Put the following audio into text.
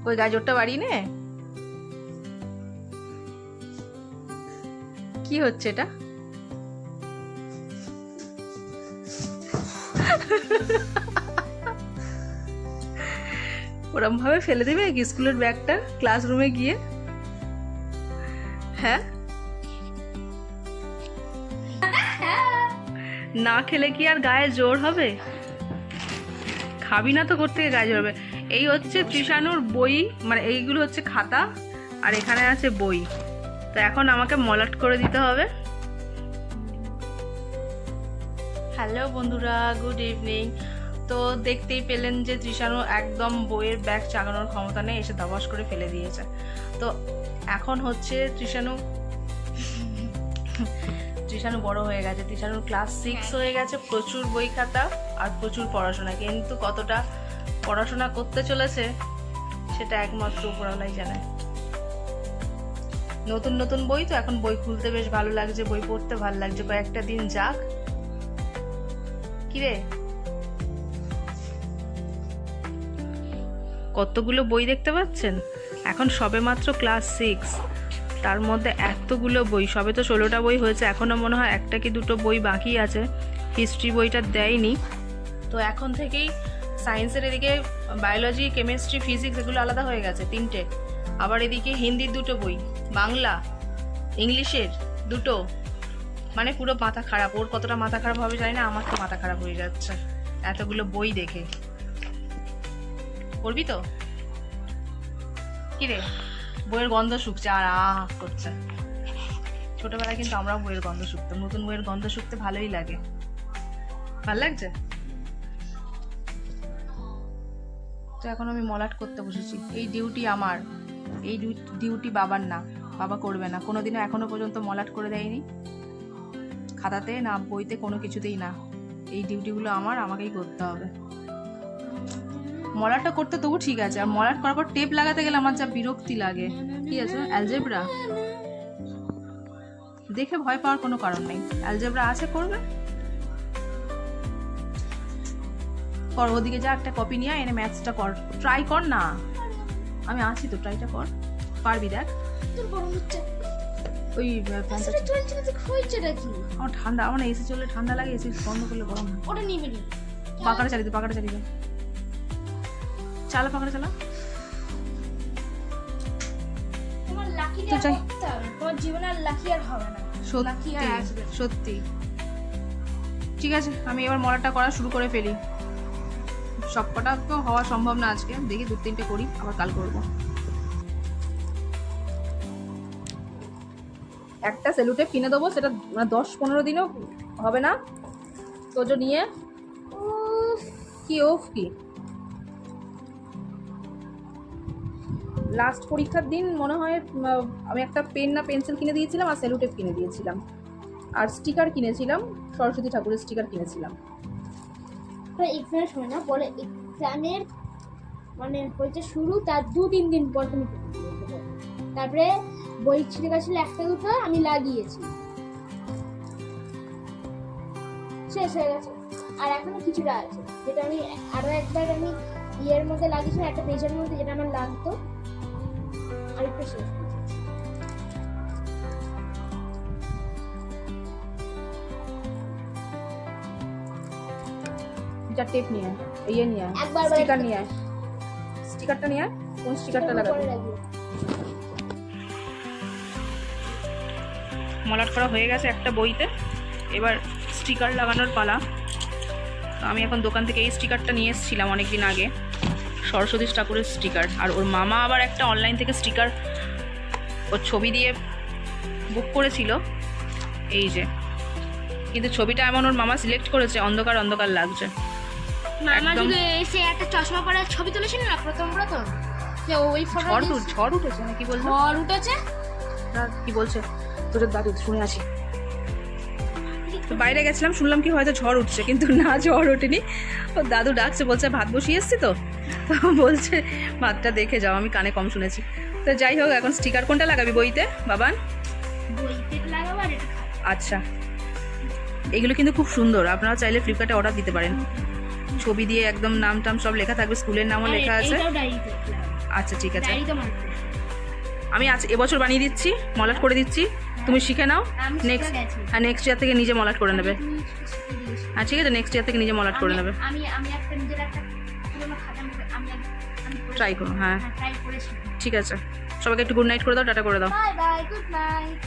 ওই গাজরটা বাড়িয়ে নে। কি হচ্ছে এটা? ওরম ভাবে ফেলে দেবে কি স্কুলের ব্যাগটা ক্লাসরুমে গিয়ে? হ্যাঁ, না খেলে কি আর গায়ে জোর হবে? খাবি না তো করতে গায়ে জোর হবে। এই হচ্ছে তৃষানুর বই, মানে এইগুলো হচ্ছে খাতা, আর এখানে আছে বই। তো এখন আমাকে মলাট করে দিতে হবে। হ্যালো বন্ধুরা, গুড ইভিনিং। তো দেখতেই পেলেন যে তৃষানু একদম বইয়ের ব্যাগ চাগানোর ক্ষমতা নেই, এসে ধবাস করে ফেলে দিয়েছে। তো এখন হচ্ছে তৃষানু বড় হয়ে গেছে, তৃষানুর ক্লাস 6 হয়ে গেছে, প্রচুর বই খাতা আর প্রচুর পড়াশোনা। কিন্তু কতটা পড়াশোনা করতে চলেছে সেটা একমাত্র উপরওয়ালাই জানে। নতুন নতুন বই তো, এখন বই খুলতে বেশ ভালো লাগছে, বই পড়তে ভালো লাগছে। কয়েকটা দিন যাক। কিরে, কতগুলো বই দেখতে পাচ্ছেন? এখন সবে মাত্র ক্লাস 6, তার মধ্যে এতগুলো বই। সবে তো 16টা বই হয়েছে, এখনও মনে হয় একটা কি দুটো বই বাকি আছে, হিস্ট্রি বইটা দেয়নি। তো এখন থেকেই সায়েন্সের এদিকে বায়োলজি, কেমিস্ট্রি, ফিজিক্স এগুলো আলাদা হয়ে গেছে 3টে। আবার এদিকে হিন্দির 2টো বই, বাংলা, ইংলিশের 2টো। মানে পুরো মাথা খারাপ। ওর কতটা মাথা খারাপ হবে জানি না, আমার তো মাথা খারাপ হয়ে যাচ্ছে এতগুলো বই দেখে। পড়বি তো? কিরে, বইয়ের গন্ধ শুকছে আর করছে। ছোটবেলায় কিন্তু আমরাও বইয়ের গন্ধ শুকতাম। নতুন বইয়ের গন্ধ শুকতে ভালোই লাগে। ভাল লাগছে? তো এখন আমি মলাট করতে বসেছি। এই ডিউটি আমার, এই ডিউটি বাবার না। বাবা করবে না, কোনোদিনও এখনো পর্যন্ত মলাট করে দেয়নি, খাতাতে না বইতে, কোনো কিছুতেই না। এই ডিউটিগুলো আমার, আমাকেই করতে হবে। মলাটটা করতে তবু ঠিক আছে, আর মলাট করার পর টেপ লাগাতে গেলে আমার যা বিরক্তি লাগে। কি আছে? অ্যালজেব্রা দেখে ভয় পাওয়ার কোনো কারণ নেই। অ্যালজেব্রা আছে, করবে। কর, ওদিকে যা, একটা কপি নিয়ে এনে ম্যাথসটা কর, ট্রাই কর না। আমি আছি তো, ট্রাইটা কর, পারবি। দেখ ওই আমার ঠান্ডা, আমার এসি চললে ঠান্ডা লাগে, এসি বন্ধ করলে গরম হয়। ওটা নিবি না, পাখাটা চালিয়ে দে, পাখাটা চালিয়ে দে, চালা পাখাটা চালা। তোমার লাকি তো যাই, তোমার জীবনে আর লাকি আর হবে না, লাকি আর আসবে। সত্যি। ঠিক আছে, আমি এবার মলাটটা করা শুরু করে ফেলি। সবকটা তো হওয়া সম্ভব না আজকে, দেখি 2-3টে করি, আবার কাল করবো। একটা সেলুটেপ কিনে দেবো, সেটা 10-15 দিনও হবে না। তোজো নিয়ে কি কি লাস্ট পরীক্ষার দিন মনে হয় আমি একটা পেন না পেন্সিল কিনে দিয়েছিলাম, আর সেলুটেপ কিনে দিয়েছিলাম, আর স্টিকার কিনেছিলাম, সরস্বতী ঠাকুরের স্টিকার কিনেছিলাম। এক্সামের সময় না, বলে এক্সামের মানে হয়েছে শুরু, তার 2-3 দিন পর তুমি তারপরে বই ছিঁড়ে গেছিলো 1-2টো, আমি লাগিয়েছি, শেষ হয়ে গেছে। আর এখনো কিছুটা আছে, যেটা আমি আরো একবার আমি ইয়ের মধ্যে লাগিয়েছিলাম, একটা পেজের মধ্যে, যেটা আমার লাগতো, আরেকটা শেষ হয়েছে। টেপ নিয়ে ইয়ে নিয়ে স্টিকার নিয়ে, স্টিকারটা নিয়ে, কোন স্টিকারটা লাগাবো? মলাট করা হয়ে গেছে একটা বইতে, এবার স্টিকার লাগানোর পালা। তো আমি এখন দোকান থেকে এই স্টিকারটা নিয়ে এসেছিলাম অনেকদিন আগে, সরস্বতী ঠাকুরের স্টিকার। আর ওর মামা আবার একটা অনলাইন থেকে স্টিকার ওর ছবি দিয়ে বুক করেছিল, এই যে। কিন্তু ছবিটা এমন ওর মামা সিলেক্ট করেছে, অন্ধকার অন্ধকার লাগছে। মামা যদি এসে একটা চশমা পরে ছবি তুলেছিল না প্রথম, যে ওই ঝড় উঠেছে না কি বলছো? ঝড় উঠেছে না কি বলছে তোদের দাদু, শুনে আছি। তো বাইরে গেছিলাম, শুনলাম কি হয়তো ঝড় উঠছে, কিন্তু না, ঝড় ওঠেনি। ও দাদু ডাকছে, বলছে ভাত বসিয়ে এসছি তো, বলছে ভাতটা দেখে যাও। আমি কানে কম শুনেছি। তো যাই হোক, এখন স্টিকার কোনটা লাগাবি বইতে বাবান? বইতে লাগাবো আর এটা। আচ্ছা, এগুলো কিন্তু খুব সুন্দর, আপনারা চাইলে ফ্লিপকার্টে অর্ডার দিতে পারেন। ছবি দিয়ে একদম নাম টাম সব লেখা থাকবে, স্কুলের নামও লেখা আছে। আচ্ছা ঠিক আছে, ডায়েরি তো মনে করো। আমি আজ এবছর বানিয়ে দিচ্ছি, মলাট করে দিচ্ছি, তুমি শিখে নাও। আমি নেক্সট শিখে গেছি। হ্যাঁ নেক্সট ইয়ার থেকে নিজে মলাট করে নেবে। তুমি শিখিয়ে দিয়েছো। হ্যাঁ ঠিক আছে, নেক্সট ইয়ার থেকে নিজে মলাট করে নেবে। আমি আমি একটা নিজের একটা পুরোনো খাতা আমি ট্রাই করো, হ্যাঁ ট্রাই করেছি। ঠিক আছে। সবাইকে একটু গুড নাইট করে দাও, টাটা করে দাও। Bye bye, good night.